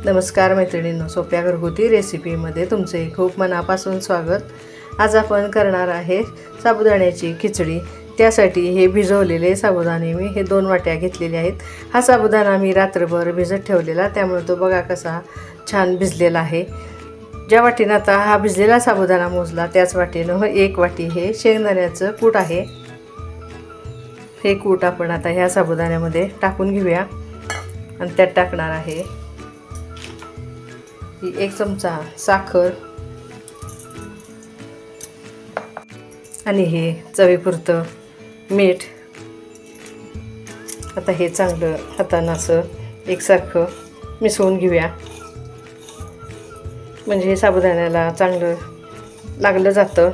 नमस्कार मैत्रिणींनो, सोप्या घरगुती रेसिपीमध्ये तुमचे खूप मनापासून स्वागत। आज आपण करणार आहे साबुदाण्याची खिचडी। त्यासाठी हे भिजवलेले साबुदाणे मी 2 वाट्या घेतलेले आहेत। हा साबुदाणा मी रात्रभर भिजत ठेवलेला, त्यामुळे तो बघा कसा छान भिजलेला आहे। ज्या वाटीने आता हा भिजलेला साबुदाणा मोजला त्याच वाटीने 1 वाटी हे शेंगदाण्याचं कूट आहे। हे कूट आपण आता ह्या साबुदाण्यामध्ये टाकून घेऊया आणि त्यात टाकणार आहे 1 चमचा साखर आणि हे चवीपुरतं मीठ। आता हे चांगलं हाताने असं एकसारखं मिसळून घेऊया, म्हणजे हे साबुदाण्याला चांगलं लागलं जातं।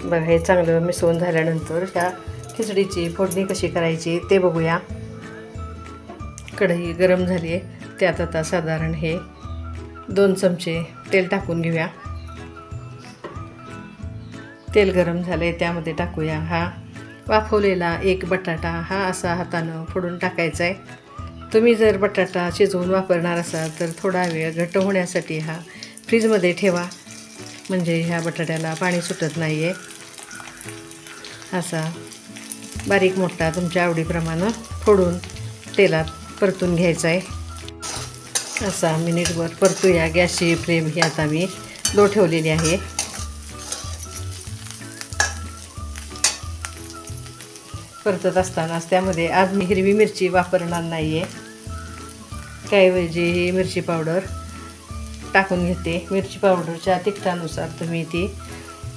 बघा, हे चांगलं मिसळून झाल्यानंतर ह्या खिचडीची फोडणी कशी करायची ते बघूया। कढई गरम झाली आहे, त्यात आता साधारण हे 2 चमचे तेल टाकून घेऊया। तेल गरम झाले, त्यामध्ये टाकूया हा वाफवलेला 1 बटाटा। हा असा हाताने फोडून टाकायचा आहे। तुम्ही जर बटाटा शिजवून वापरणार असाल तर थोडा वेळ घट्ट होण्यासाठी हा फ्रीजमध्ये ठेवा, म्हणजे ह्या बटाट्याला पाणी सुटत नाही आहे। असा बारीक मोठा तुमच्या आवडीप्रमाणे फोडून तेलात परतून घ्यायचा आहे। असा मिनिटभर परतूया। गॅसची फ्लेम ही आता मी लो ठेवलेली आहे। परतत असतानाच त्यामध्ये आज मी हिरवी मिरची वापरणार नाही आहे, त्याऐवजी ही मिरची पावडर टाकून घेते। मिरची पावडरच्या तिखटानुसार तुम्ही ती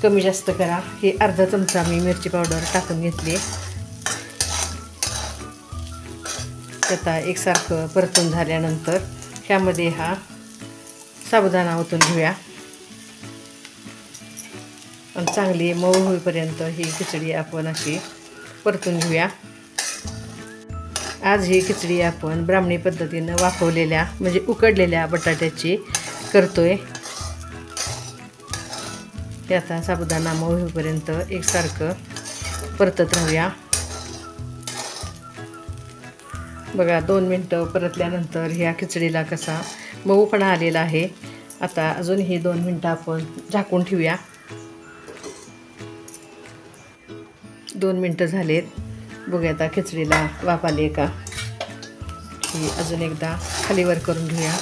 कमी जास्त करा। ही अर्धा चमचा मी मिरची पावडर टाकून घेतली। आता एकसारखं परतून झाल्यानंतर ह्यामध्ये हा साबुदाणा ओतून घेऊया आणि चांगली मऊ होईपर्यंत ही खिचडी आपण अशी परतून घेऊया। आज ही खिचडी आपण ब्राह्मणी पद्धतीने वाफवलेल्या म्हणजे उकडलेल्या बटाट्याची करतोय। हे आता साबुदाणा मऊ होईपर्यंत एकसारखं परतत राहूया। बघा, 2 मिनटं परतल्यानंतर ह्या खिचडीला कसा मऊपणा आलेला आहे। आता अजून ही 2 मिनटं आपण झाकून ठेवूया। 2 मिनटं झालेत, बघूया आता खिचडीला वाफ आली का। ही अजून एकदा खालीवर करून घेऊया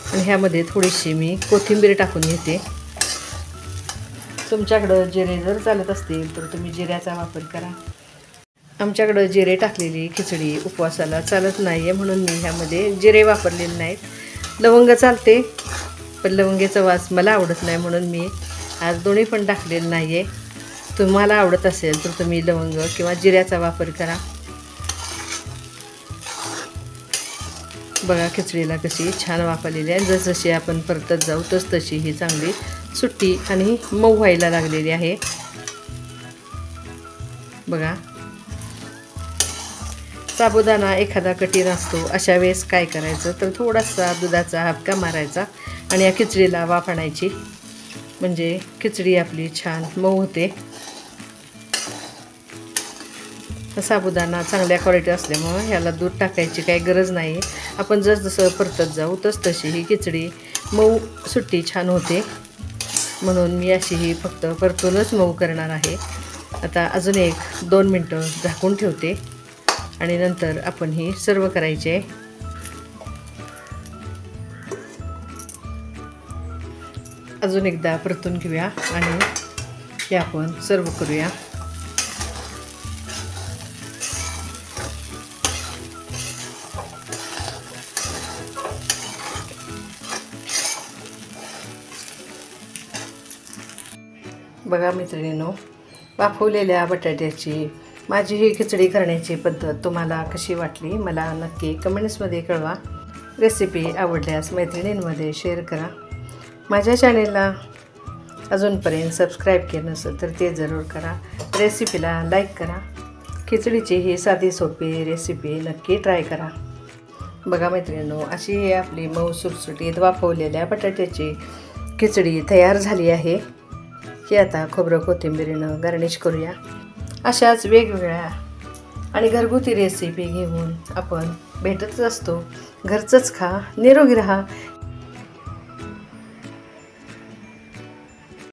आणि ह्यामध्ये थोडीशी मी कोथिंबीर टाकून घेते। तुमच्याकडं जिरे जर चालत असतील तर तुम्ही जिऱ्याचा वापर करा। आमच्याकडं जिरे टाकलेली खिचडी उपवासाला चालत नाही आहे, म्हणून मी ह्यामध्ये जिरे वापरलेले नाहीत। लवंग चालते, पण लवंगेचा वास मला आवडत नाही, म्हणून मी आज दोन्ही पण टाकलेलं नाही आहे। तुम्हाला आवडत असेल तर तुम्ही लवंग किंवा जिऱ्याचा वापर करा। बघा, खिचडीला कशी छान वाफ आलेली आहे। जसजशी आपण परतत जाऊ तशी ही चांगली सुट्टी आणि मऊ व्हायला लागलेली आहे। बघा, साबुदाणा एखादा कठीण असतो, अशा वेळेस काय करायचं तर थोडासा दुधाचा हापका मारायचा आणि या खिचडीला वाफ आणायची, म्हणजे खिचडी आपली छान मऊ होते। साबुदाणा चांगल्या क्वालिटी असल्यामुळे ह्याला दूध टाकायची काही गरज नाही। आपण जसं परतत जाऊ तशी ही खिचडी मऊ सुट्टी छान होते, म्हणून मी अशी ही फक्त परतूनच मऊ करणार आहे। आता अजून 1-2 मिनटं झाकून ठेवते आणि नंतर आपण ही सर्व करायचे। अजून एकदा परतून घेऊया आणि हे आपण सर्व करूया। बघा मैत्रिणींनो, वाफवलेल्या बटाट्याची माझी ही खिचडी करण्याची पद्धत तुम्हाला कशी वाटली मला नक्की कमेंट्समध्ये कळवा। रेसिपी आवडल्यास मैत्रिणींमध्ये शेअर करा। माझ्या चॅनेलला अजूनपर्यंत सबस्क्राईब केलं नसेल तर ते जरूर करा। रेसिपीला लाईक करा। खिचडीची ही साधी सोपी रेसिपी नक्की ट्राय करा। बघा मैत्रिणींनो, अशी ही आपली मऊ सुटसुटीत वाफवलेल्या बटाट्याची खिचडी तयार झाली आहे। ही आता खोबरं कोथिंबीरीनं गार्निश करूया। अशाच वेगवेगळ्या आणि घरगुती रेसिपी घेऊन आपण भेटतच असतो. घरचंच खा, निरोगी राहा.